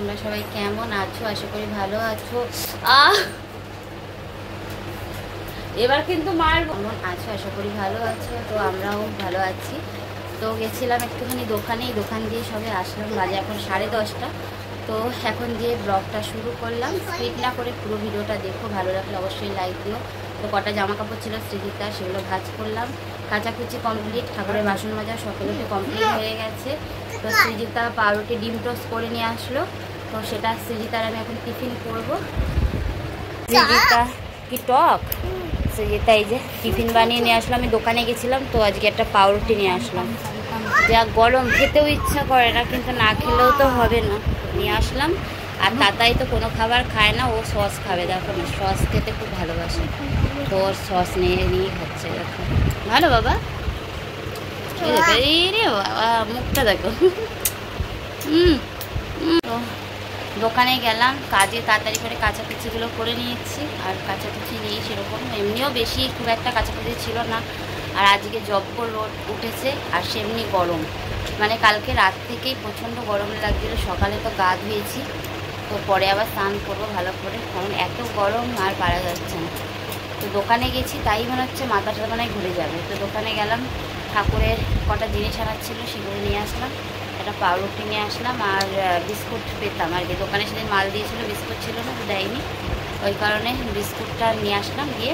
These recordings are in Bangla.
তোমরা সবাই কেমন আছো? আশা করি ভালো আছো। এবার কিন্তু মার কেমন আছো? আশা করি ভালো আছো। তো আমরাও ভালো আছি। তো গেছিলাম একটুখানি দোকানে, দোকান দিয়ে সবে আসলাম, বাজে এখন 10:30। তো এখন দিয়ে ব্লগটা শুরু করলাম। স্কিপ না করে পুরো ভিডিওটা দেখো, ভালো লাগলে অবশ্যই লাইক দিও। তো কটা জামা কাপড় ছিল সৃজিতা, সেগুলো ভাঁজ করলাম। কাচাকুচি কমপ্লিট, ঠাকুরের বাসন মাজা সকলকে কমপ্লিট হয়ে গেছে। তো সৃজিতা পাউরুটি ডিম টোস্ট করে নিয়ে আসলো, তো সেটা সৃজিতার আমি এখন টিফিন করবো। সৃজিতা কি টক, সৃজিতা এই যে টিফিন বানিয়ে নিয়ে আসলাম। আমি দোকানে গেছিলাম তো আজকে একটা পাউরুটি নিয়ে আসলাম। যা গরম, খেতেও ইচ্ছা করে না, কিন্তু না খেলেও তো হবে না, নিয়ে আসলাম। আর তাতাই তো কোনো খাবার খায় না, ও সস খাবে। দেখো না, সস খেতে খুব ভালোবাসে, তো ওর সস নিয়ে হচ্ছে। দেখো ভালো বাবা, এই রে বাবা মুখটা দেখো। তো দোকানে গেলাম, কাজে তাড়াতাড়ি করে কাচাকুচিগুলো করে নিয়েছি। আর কাচাকুচি নেই সেরকম, এমনিও বেশি খুব একটা কাচাকুচি ছিল না। আর আজকে জব্বর রোদ উঠেছে, আর সেমনি গরম, মানে কালকে রাত থেকেই প্রচণ্ড গরম লাগছিল। সকালে তো গা ধুয়েছি, তো পরে আবার স্নান করবো ভালো করে, কারণ এত গরম আর পারা যাচ্ছে না। তো দোকানে গেছি, তাই মনে হচ্ছে মাথাটা মানে ঘুরে যাবে। তো দোকানে গেলাম, ঠাকুরের কটা জিনিস আনার ছিল সেগুলো নিয়ে আসলাম। একটা পাউরুটি নিয়ে আসলাম, আর বিস্কুট পেতাম আর কি। দোকানে সেদিন মাল দিয়েছিলো, বিস্কুট ছিল না, দেয়নি, ওই কারণে বিস্কুটটা নিয়ে আসলাম। দিয়ে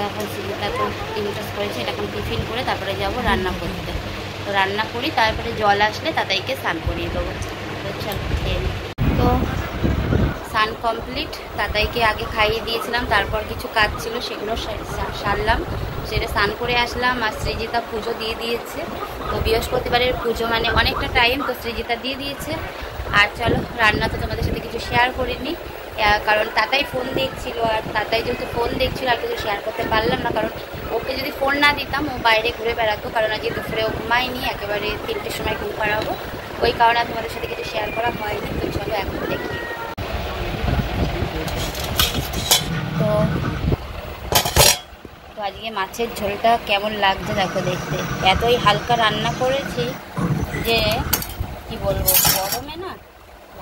এখন সিলিটা তো টিফিনটা করেছে, এটা এখন টিফিন করে তারপরে যাব রান্না করতে। তো রান্না করি, তারপরে জল আসলে তাতাইকে স্নান করিয়ে দেবো। তো চল খেয়ে নিই। তো স্নান কমপ্লিট, তাতাইকে আগে খাইয়ে দিয়েছিলাম, তারপর কিছু কাজ ছিল সেগুলো সারলাম, সেটা স্নান করে আসলাম। আর সৃজিতা পুজো দিয়ে দিয়েছে। তো বৃহস্পতিবারের পুজো মানে অনেকটা টাইম, তো সৃজিতা দিয়ে দিয়েছে। আর চলো, রান্না তো তোমাদের সাথে কিছু শেয়ার করিনি, কারণ তাতাই ফোন দেখছিল। আর তাতাই যেহেতু ফোন দেখছিল আর কিছু শেয়ার করতে পারলাম না, কারণ ওকে যদি ফোন না দিতাম ও বাইরে ঘুরে বেড়াতো। কারণ আজকে দুপুরে ও ঘুমায়নি, একেবারে 3টের সময় ঘুম পাড়াবো, ওই কারণে তোমাদের সাথে কিছু শেয়ার করা হয়নি। তো চলো এখন দেখি। তো আজকে মাছের ঝোলটা কেমন লাগছে দেখো দেখতে। এতই হালকা রান্না করেছি যে কি বলবো, গরমে না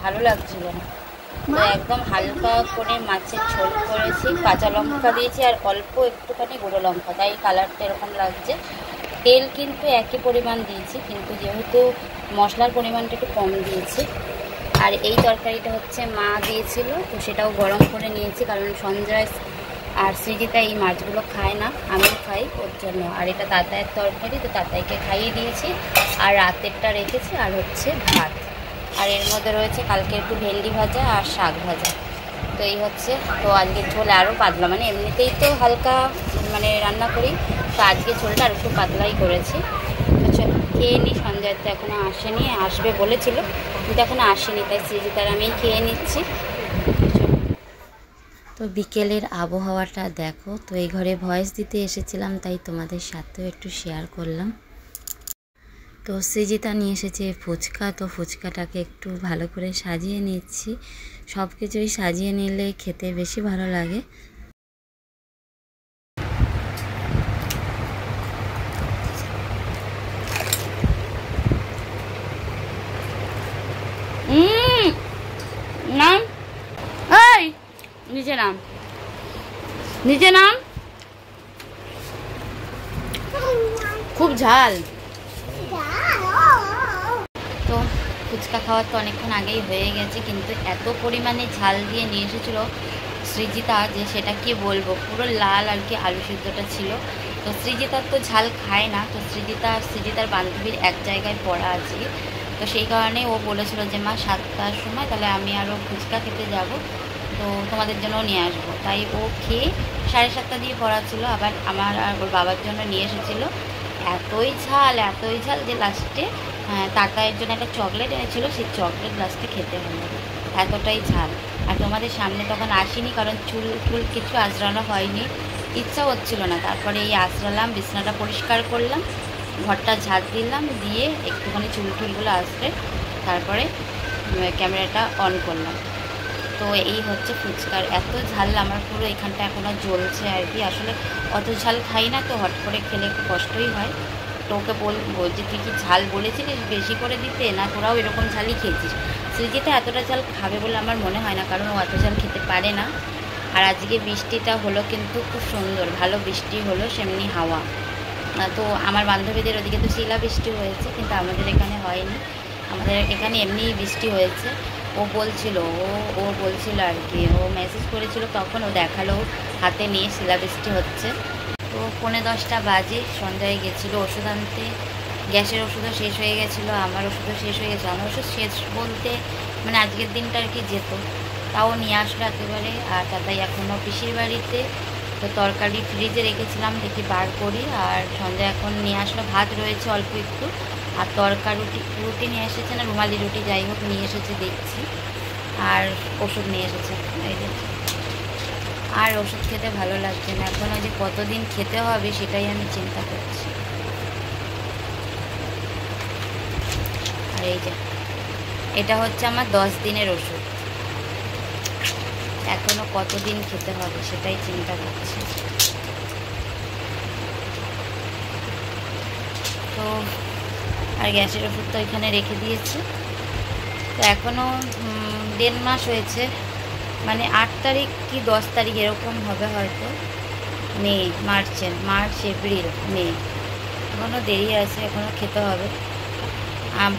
ভালো লাগছিল না। তো একদম হালকা করে মাছের ঝোল করেছি, কাঁচা লঙ্কা দিয়েছি আর অল্প একটুখানি গুঁড়ো লঙ্কা, তাই কালারটা এরকম লাগছে। তেল কিন্তু একই পরিমাণ দিয়েছি, কিন্তু যেহেতু মশলার পরিমাণটা একটু কম দিয়েছি। আর এই তরকারিটা হচ্ছে মা দিয়েছিল, তো সেটাও গরম করে নিয়েছি, কারণ সঞ্জয় আর সৃজিতা এই মাছগুলো খায় না, আমি খাই ওর জন্য। আর এটা তাতাইয়ের তরকারি, তো তাতাইকে খাইয়ে দিয়েছি। আর রাতেরটা রেখেছি, আর হচ্ছে ভাত। আর এর মধ্যে রয়েছে কালকে একটু ভেন্ডি ভাজা আর শাক ভাজা। তো এই হচ্ছে। তো আজকে ঝোল আরও পাতলা, মানে এমনিতেই তো হালকা মানে রান্না করি, তো আজকে ঝোলটা আর একটু পাতলাই করেছি। তো চলো খেয়ে নিই। সঞ্জয় তো এখনও আসেনি, আসবে বলেছিল কিন্তু এখনও আসেনি, তাই সৃজিতার আমি খেয়ে নিচ্ছি। তো বিকেলের আবহাওয়াটা দেখো। তো এই ঘরে ভয়েস দিতে এসেছিলাম, তাই তোমাদের সাথেও একটু শেয়ার করলাম। তো সৃজিতা নিয়ে এসেছে ফুচকা, তো ফুচকাটাকে একটু ভালো করে সাজিয়ে নিচ্ছি। সব কিছুই সাজিয়ে নিলে খেতে বেশি ভালো লাগে। নাম এই নিচে নাম, নিচে নাম, খুব ঝাল। তো ফুচকা খাওয়ার তো অনেকক্ষণ আগেই হয়ে গেছে, কিন্তু এত পরিমাণে ঝাল দিয়ে নিয়ে এসেছিলো সৃজিতা যে সেটা কি বলবো, পুরো লাল আর কি আলু সিদ্ধটা ছিল। তো সৃজিতার তো ঝাল খায় না, তো সৃজিতার বান্ধবীর এক জায়গায় পড়া আছে, তো সেই কারণে ও বলেছিল যে মা 7টার সময় তাহলে আমি আরও ফুচকা খেতে যাব, তো তোমাদের জন্য নিয়ে আসবো। তাই ও খেয়ে 7:30 দিয়ে পড়া ছিল। আবার আমার আর ওর বাবার জন্য নিয়ে এসেছিলো। এতই ঝাল যে লাস্টে তাতাইয়ের জন্য একটা চকলেট এনেছিল, সেই চকলেট লাস্টে খেতে হলো, এতটাই ঝাল। আর তোমাদের সামনে তখন আসিনি, কারণ চুল কিছু আঁচড়ানো হয়নি, ইচ্ছা হচ্ছিল না। তারপরে এই আঁচড়ালাম, বিছানাটা পরিষ্কার করলাম, ঘরটা ঝাড় দিলাম, দিয়ে একটুখানি চুলগুলো আসতে তারপরে ক্যামেরাটা অন করলাম। তো এই হচ্ছে ফুচকার এত ঝাল, আমার পুরো এখানটা এখনও জ্বলছে আর কি। আসলে অত ঝাল খাই না, তো হট করে খেলে একটু কষ্টই হয়। তো ওকে বলবো যে তুই কি ঝাল বলেছিলিস বেশি করে দিতে, না তোরাও এরকম ঝালই খেয়েছিস। সৃজিতা এতটা ঝাল খাবে বলে আমার মনে হয় না, কারণ ও এত ঝাল খেতে পারে না। আর আজকে বৃষ্টিটা হলো কিন্তু খুব সুন্দর, ভালো বৃষ্টি হলো, সেমনি হাওয়া। তো আমার বান্ধবীদের ওদিকে তো শিলা বৃষ্টি হয়েছে, কিন্তু আমাদের এখানে হয়নি। আমাদের এখানে এমনি বৃষ্টি হয়েছে। ও বলছিল ও বলছিল আর কি, ও মেসেজ করেছিল, তখন ও দেখালো হাতে নিয়ে শিলাবৃষ্টি হচ্ছে। তো 9:45 বাজে, সন্ধ্যায় গেছিলো ওষুধ আনতে। গ্যাসের ওষুধও শেষ হয়ে গেছিলো, আমার ওষুধও শেষ হয়ে গেছিলো। আমার ওষুধ শেষ বলতে মানে আজকের দিনটা আর কি যেত, তাও নিয়ে আসলো একেবারে। আর দাদাই এখনও পিসির বাড়িতে, তো তরকারি ফ্রিজে রেখেছিলাম, দেখি বার করি। আর সন্ধ্যা এখন নিয়ে আসলো, ভাত রয়েছে অল্প একটু, আর রুটি নিয়ে এসেছে, না রুমালি রুটি যাই হোক নিয়ে এসেছে দেখছি। আর ওষুধ নিয়ে এসেছে এই যে। আর ওষুধ খেতে ভালো লাগছে না, এখনও যে কতদিন খেতে হবে সেটাই আমি চিন্তা করছি। আর এই যে এটা হচ্ছে আমার 10 দিনের ওষুধ, এখনও কতদিন খেতে হবে সেটাই চিন্তা করছি। তো আর গ্যাসের ওষুধ তো এখানে রেখে দিয়েছি। তো এখনও 1.5 মাস হয়েছে, মানে 8 তারিখ কি 10 তারিখ এরকম হবে হয়তো। মার্চ এপ্রিল মে, এখনও দেরি আছে, এখনও খেতে হবে।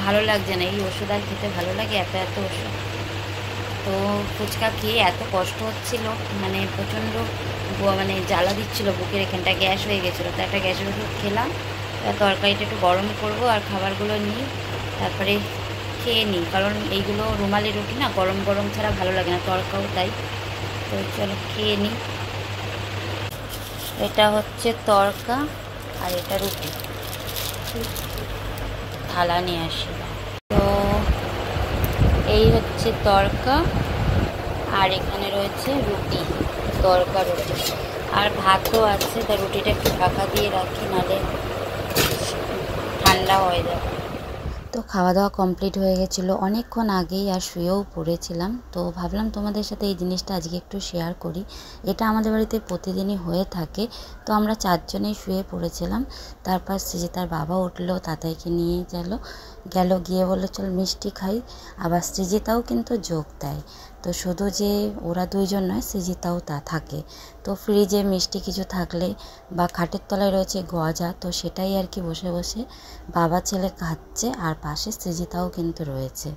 ভালো লাগছে না এই ওষুধ, আর খেতে ভালো লাগে এত ওষুধ। তো ফুচকা খেয়ে এত কষ্ট হচ্ছিল, মানে প্রচণ্ড মানে জ্বালা দিচ্ছিল বুকের এখানটা, গ্যাস হয়ে গেছিলো। তো একটা গ্যাসের ওষুধ খেলাম, তরকারিটা একটু গরম করব আর খাবারগুলো নিই, তারপরে খেয়ে নিই। কারণ এইগুলো রুমালি রুটি না, গরম গরম ছাড়া ভালো লাগে না, তরকাও তাই। তো চলো খেয়ে নিই। এটা হচ্ছে তরকা আর এটা রুটি, থালা নিয়ে আসি। তো এই হচ্ছে তরকা, আর এখানে রয়েছে রুটি, তরকা রুটি, আর ভাতও আছে। তা রুটিটা একটু ঢাকা দিয়ে রাখি, নাহলে ঠান্ডা হয়ে যাবে। তো খাওয়া দাওয়া কমপ্লিট হয়ে গেছিলো অনেকক্ষণ আগেই, আর শুয়েও পড়েছিলাম। তো ভাবলাম তোমাদের সাথে এই জিনিসটা আজকে একটু শেয়ার করি। এটা আমাদের বাড়িতে প্রতিদিনই হয়ে থাকে। তো আমরা 4 জনেই শুয়ে পড়েছিলাম। তারপর সৃজিতার বাবা উঠলো, তাতাইকে নিয়ে গিয়ে বললো চল মিষ্টি খাই। আবার সৃজিতাও কিন্তু যোগ দেয়। তো শুধু যে ওরা 2 জন নয়, সৃজিতাও তা থাকে। তো ফ্রিজে মিষ্টি কিছু থাকলে বা খাটের তলায় রয়েছে গজা, তো সেটাই আর কি বসে বসে বাবা ছেলে খাচ্ছে, আর পাশে সৃজিতাও কিন্তু রয়েছে।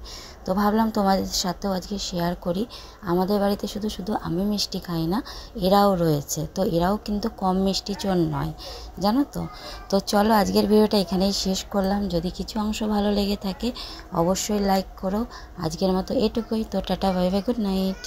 তো ভাবলাম তোমাদের সাথেও আজকে শেয়ার করি। আমাদের বাড়িতে শুধু আমি মিষ্টি খাই না, এরাও রয়েছে। তো এরাও কিন্তু কম মিষ্টি চোর নয়, জানো তো। তো চলো আজকের ভিডিওটা এখানেই শেষ করলাম। যদি কিছু অংশ ভালো লেগে থাকে অবশ্যই লাইক করো। আজকের মতো এটুকুই। তো tata, bye bye, good night.